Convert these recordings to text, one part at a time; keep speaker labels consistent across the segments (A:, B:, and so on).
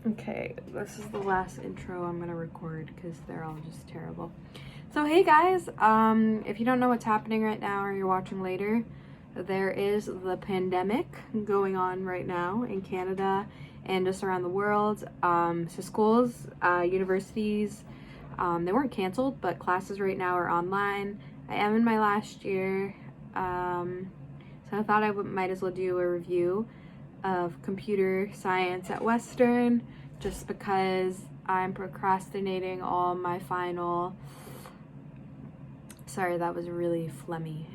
A: Okay, this is the last intro I'm gonna record because they're all just terrible. So hey guys, if you don't know what's happening right now or you're watching later, there is the pandemic going on right now in Canada and just around the world. So schools, universities, they weren't canceled, but classes right now are online. I am in my last year, so I thought I might as well do a review of computer science at Western, just because I'm procrastinating all my final, sorry, that was really phlegmy,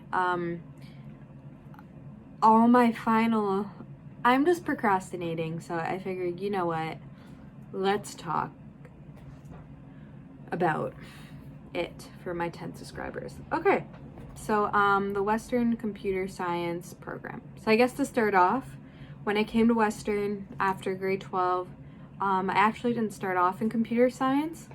A: all my final, I'm just procrastinating, so I figured, you know what, let's talk about it for my 10 subscribers. Okay, so the Western Computer Science program. So I guess to start off, when I came to Western after grade 12, I actually didn't start off in computer science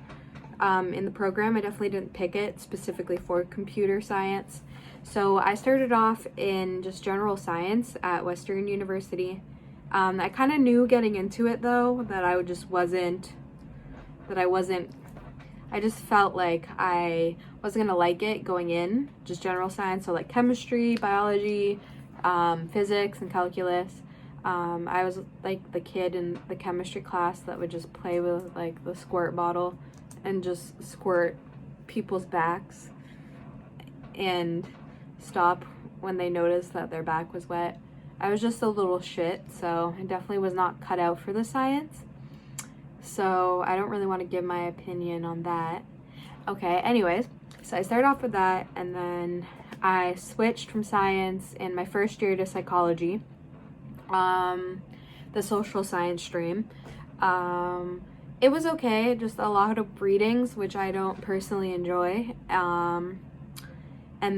A: in the program. I definitely didn't pick it specifically for computer science. So I started off in just general science at Western University. I kind of knew getting into it though that I just felt like I wasn't gonna like it going in, just general science, so like chemistry, biology, physics, and calculus. I was like the kid in the chemistry class that would just play with like the squirt bottle and just squirt people's backs and stop when they noticed that their back was wet. I was just a little shit, so I definitely was not cut out for the science. So I don't really want to give my opinion on that. Okay, anyways, so I started off with that, and then I switched from science in my first year to psychology, the social science stream. It was okay, just a lot of readings, which I don't personally enjoy. And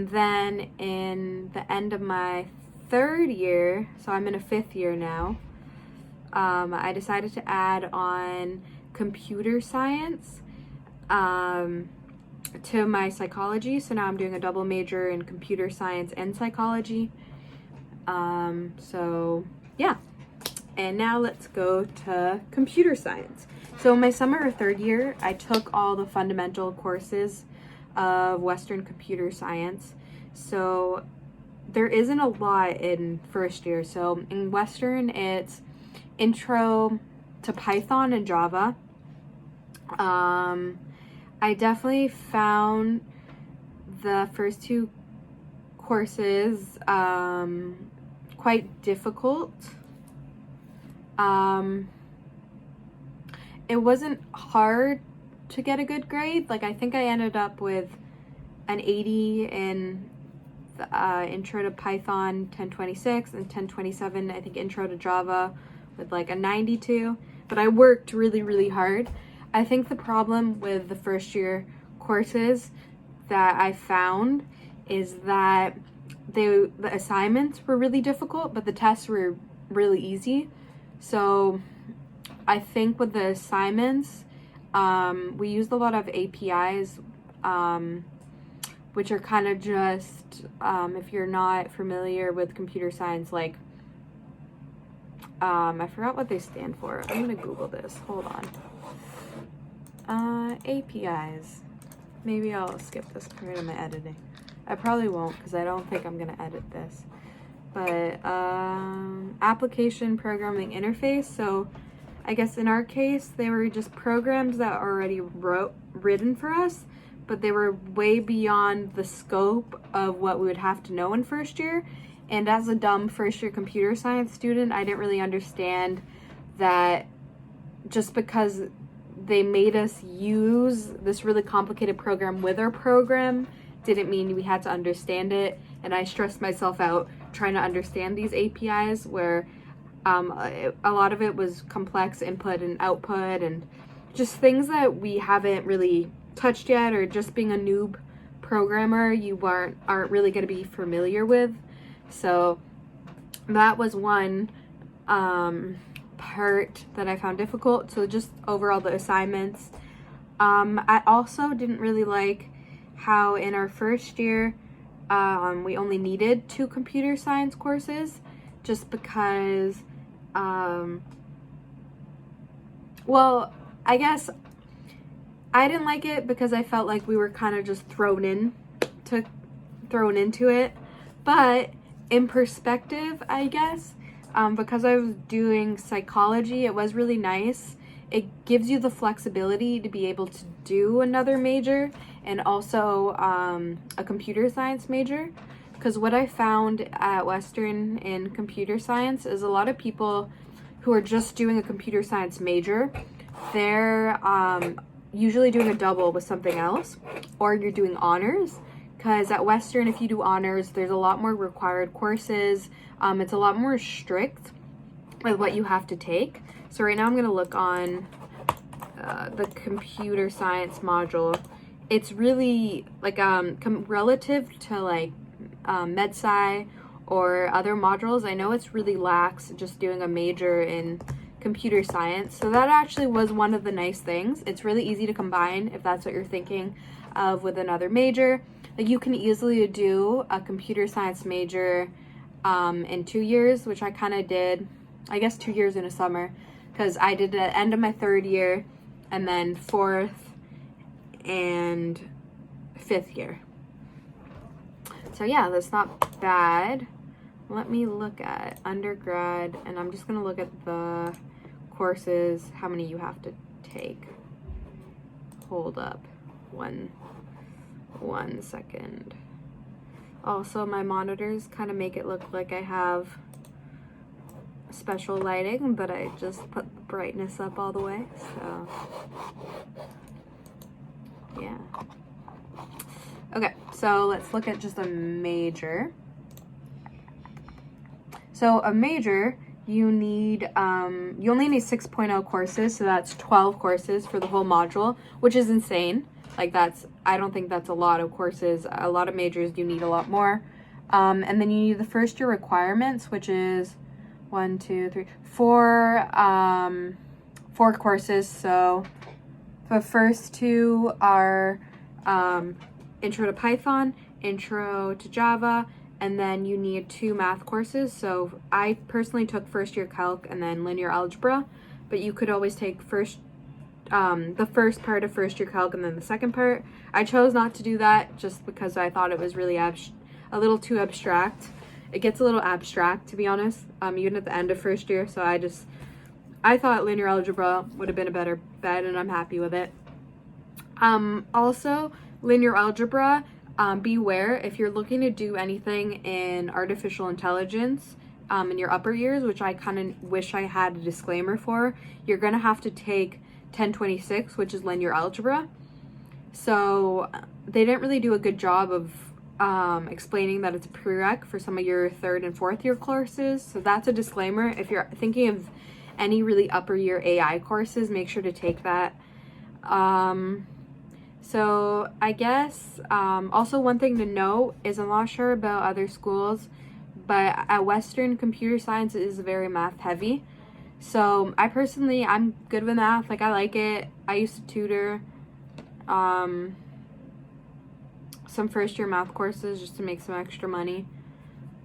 A: then in the end of my third year, so I'm in a fifth year now, I decided to add on computer science to my psychology. So now I'm doing a double major in computer science and psychology. So yeah, and now let's go to computer science. So my summer or third year, I took all the fundamental courses of Western computer science. So there isn't a lot in first year. So in Western, it's intro to Python and Java. I definitely found the first two courses quite difficult. It wasn't hard to get a good grade. Like, I think I ended up with an 80 in the, intro to Python 1026 and 1027, I think intro to Java with like a 92, but I worked really hard. I think the problem with the first year courses that I found is that the assignments were really difficult, but the tests were really easy. So I think with the assignments, we used a lot of APIs, which are kind of just, if you're not familiar with computer science, like, I forgot what they stand for. I'm gonna Google this. Hold on. APIs. Maybe I'll skip this part of my editing. I probably won't because I don't think I'm gonna edit this. But application programming interface. So I guess in our case, they were just programs that are already written for us, but they were way beyond the scope of what we would have to know in first year. And as a dumb first year computer science student, I didn't really understand that just because they made us use this really complicated program with our program didn't mean we had to understand it. And I stressed myself out trying to understand these APIs where a lot of it was complex input and output and just things that we haven't really touched yet, or just being a noob programmer, you aren't really going to be familiar with. So that was one part that I found difficult. So just overall the assignments. I also didn't really like how in our first year we only needed 2 computer science courses, just because well, I guess I didn't like it because I felt like we were kind of just thrown into it. But in perspective, I guess, because I was doing psychology, it was really nice. It gives you the flexibility to be able to do another major and also a computer science major. Because what I found at Western in computer science is a lot of people who are just doing a computer science major, they're usually doing a double with something else, or you're doing honors. Because at Western, if you do honors, there's a lot more required courses. It's a lot more strict with what you have to take. So right now I'm going to look on the computer science module. It's really like relative to like Med-Sci or other modules, I know it's really lax just doing a major in computer science. So that actually was one of the nice things. It's really easy to combine if that's what you're thinking of with another major. Like you can easily do a computer science major in 2 years, which I kind of did, I guess 2 years in a summer, because I did the end of my 3rd year and then 4th and 5th year. So yeah, that's not bad. Let me look at undergrad, and I'm just going to look at the courses, how many you have to take. Hold up one second. Also, my monitors kind of make it look like I have special lighting, but I just put the brightness up all the way, so yeah. Okay, so let's look at just a major. So a major, you need, you only need 6.0 courses, so that's 12 courses for the whole module, which is insane. Like I don't think that's a lot of courses. A lot of majors, you need a lot more. And then you need the first year requirements, which is 4 courses. So the first 2 are Intro to Python, Intro to Java, and then you need 2 math courses. So I personally took first year calc and then linear algebra, but you could always take the first part of first year calc and then the second part. I chose not to do that just because I thought it was really a little too abstract. It gets a little abstract, to be honest, even at the end of first year. So I thought linear algebra would have been a better bet, and I'm happy with it. Also, linear algebra, beware if you're looking to do anything in artificial intelligence in your upper years, which I kind of wish I had a disclaimer for. You're going to have to take 1026, which is linear algebra. So they didn't really do a good job of explaining that it's a prereq for some of your 3rd and 4th year courses. So that's a disclaimer. If you're thinking of any really upper year AI courses, make sure to take that. So I guess also one thing to note is, I'm not sure about other schools, but at Western, computer science is very math heavy. So I'm good with math. Like I like it. I used to tutor some first year math courses just to make some extra money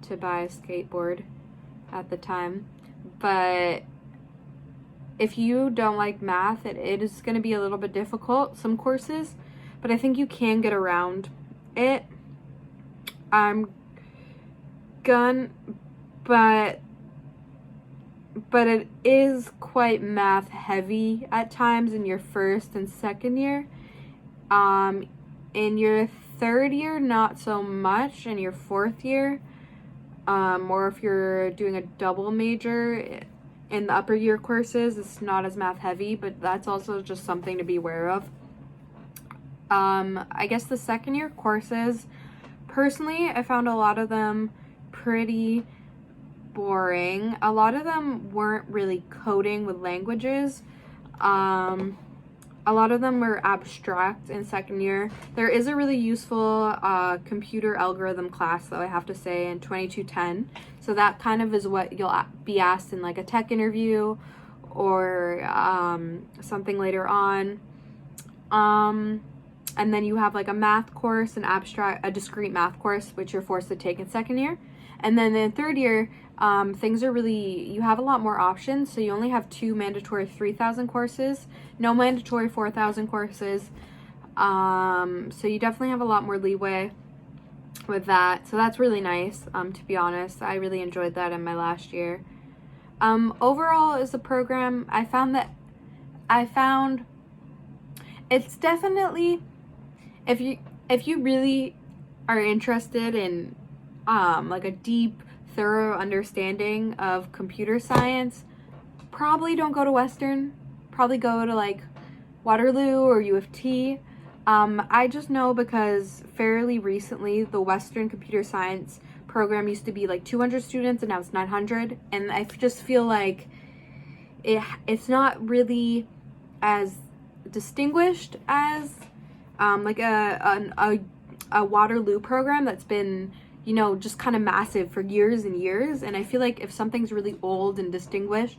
A: to buy a skateboard at the time. But if you don't like math, it is going to be a little bit difficult, some courses, but I think you can get around it. But it is quite math heavy at times in your 1st and 2nd year. In your 3rd year, not so much. In your 4th year, or if you're doing a double major in the upper year courses, it's not as math heavy, but that's also just something to be aware of. I guess the 2nd year courses, personally, I found a lot of them pretty boring. A lot of them weren't really coding with languages. A lot of them were abstract in 2nd year. There is a really useful computer algorithm class, though, I have to say, in 2210. So that kind of is what you'll be asked in like a tech interview or something later on. And then you have like a math course, a discrete math course, which you're forced to take in 2nd year. And then in 3rd year, Things are really, you have a lot more options, so you only have 2 mandatory 3,000 courses, no mandatory 4,000 courses, so you definitely have a lot more leeway with that, so that's really nice. To be honest, I really enjoyed that in my last year. Overall, as a program, I found it's definitely, if you really are interested in like a deep, thorough understanding of computer science, probably don't go to Western. Probably go to like Waterloo or U of T. I just know because fairly recently the Western computer science program used to be like 200 students and now it's 900, and I just feel like it's not really as distinguished as like a Waterloo program that's been, you know, just kind of massive for years and years. And I feel like if something's really old and distinguished,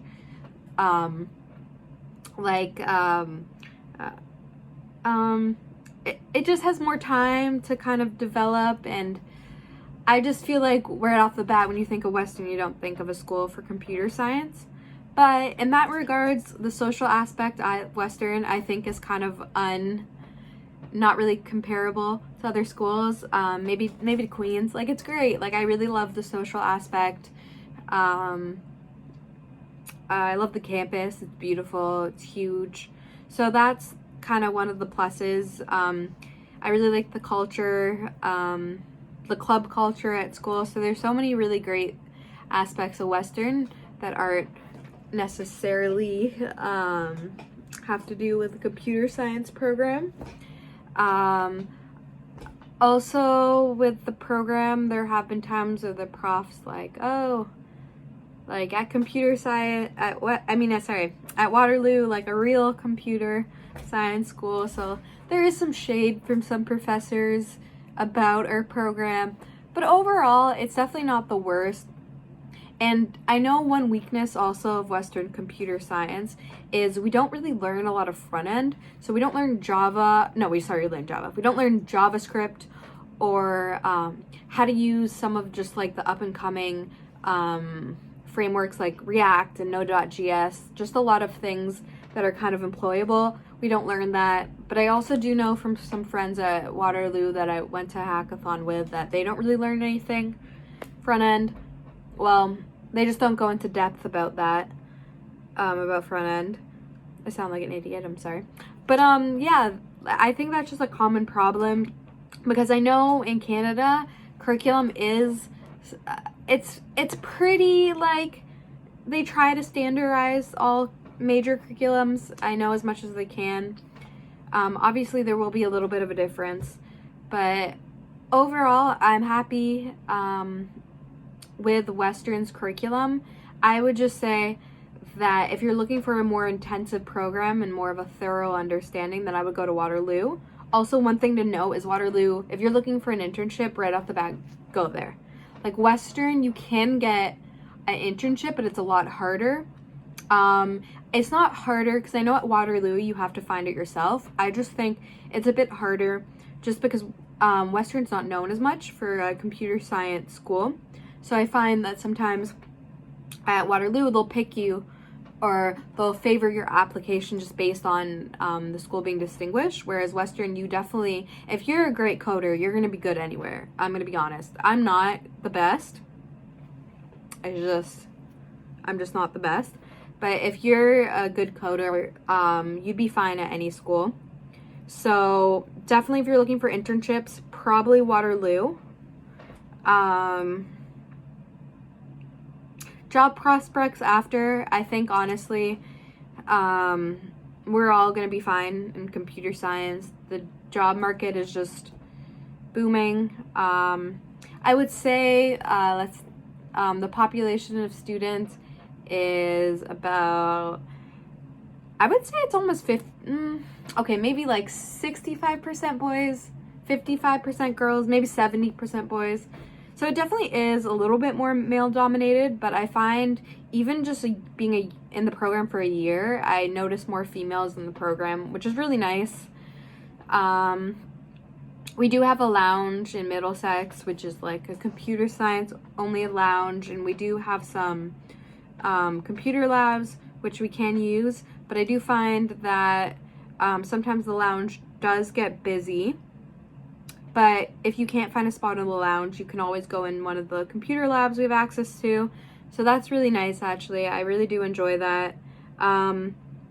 A: it just has more time to kind of develop. And I just feel like right off the bat, when you think of Western, you don't think of a school for computer science. But in that regards, the social aspect at Western, I think, is kind of not really comparable to other schools. Maybe to Queens. Like, it's great. Like, I really love the social aspect. I love the campus. It's beautiful. It's huge. So that's kind of one of the pluses. I really like the culture, the club culture at school. So there's so many really great aspects of Western that aren't necessarily have to do with the computer science program. Also with the program, there have been times where the profs like, oh, like at computer science, at Waterloo, like a real computer science school. So there is some shade from some professors about our program, but overall, it's definitely not the worst. And I know one weakness also of Western computer science is we don't really learn a lot of front end. So we don't learn Java. No, we learn Java. We don't learn JavaScript or how to use some of just like the up and coming frameworks like React and Node.js. Just a lot of things that are kind of employable. We don't learn that. But I also do know from some friends at Waterloo that I went to hackathon with that they don't really learn anything front end. Well, they just don't go into depth about that, about front end. I sound like an idiot, I'm sorry. But yeah, I think that's just a common problem because I know in Canada, curriculum is, it's pretty like, they try to standardize all major curriculums, I know, as much as they can. Obviously there will be a little bit of a difference, but overall, I'm happy, with Western's curriculum. I would just say that if you're looking for a more intensive program and more of a thorough understanding, then I would go to Waterloo. Also, one thing to note is Waterloo, if you're looking for an internship right off the bat, go there. Like Western, you can get an internship, but it's a lot harder. It's not harder because I know at Waterloo you have to find it yourself. I just think it's a bit harder just because Western's not known as much for a computer science school. So I find that sometimes at Waterloo, they'll pick you or they'll favor your application just based on the school being distinguished. Whereas Western, you definitely, if you're a great coder, you're going to be good anywhere. I'm going to be honest. I'm not the best. I'm just not the best. But if you're a good coder, you'd be fine at any school. So definitely if you're looking for internships, probably Waterloo. Job prospects after, I think honestly, we're all going to be fine in computer science. The job market is just booming. I would say the population of students is about, I would say it's almost maybe like 65% boys, 55% girls, maybe 70% boys. So it definitely is a little bit more male dominated, but I find even just being in the program for a year, I notice more females in the program, which is really nice. We do have a lounge in Middlesex, which is like a computer science only lounge, and we do have some computer labs, which we can use, but I do find that sometimes the lounge does get busy. But if you can't find a spot in the lounge, you can always go in one of the computer labs we have access to. So that's really nice, actually. I really do enjoy that.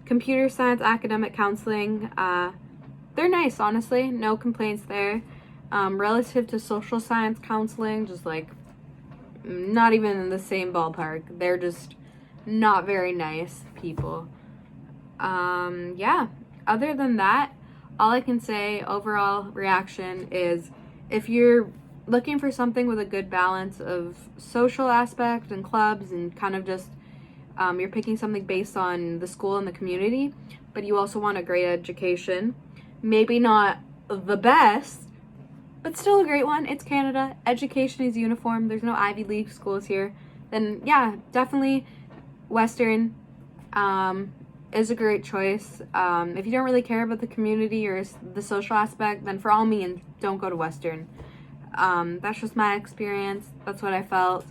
A: Computer science, academic counseling, they're nice, honestly. No complaints there. Relative to social science counseling, just like not even in the same ballpark. They're just not very nice people. Yeah, other than that, all I can say overall reaction is if you're looking for something with a good balance of social aspect and clubs and kind of just you're picking something based on the school and the community, but you also want a great education, maybe not the best, but still a great one. It's Canada. Education is uniform. There's no Ivy League schools here. Then yeah, definitely Western is a great choice. If you don't really care about the community or the social aspect, then for all means, don't go to Western. That's just my experience. That's what I felt.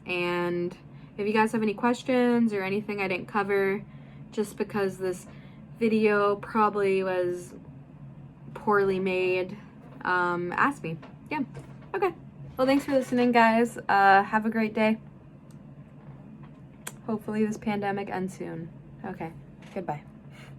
A: And if you guys have any questions or anything I didn't cover, just because this video probably was poorly made, ask me. Yeah. Okay. Well, thanks for listening, guys. Have a great day. Hopefully this pandemic ends soon. Okay. Goodbye.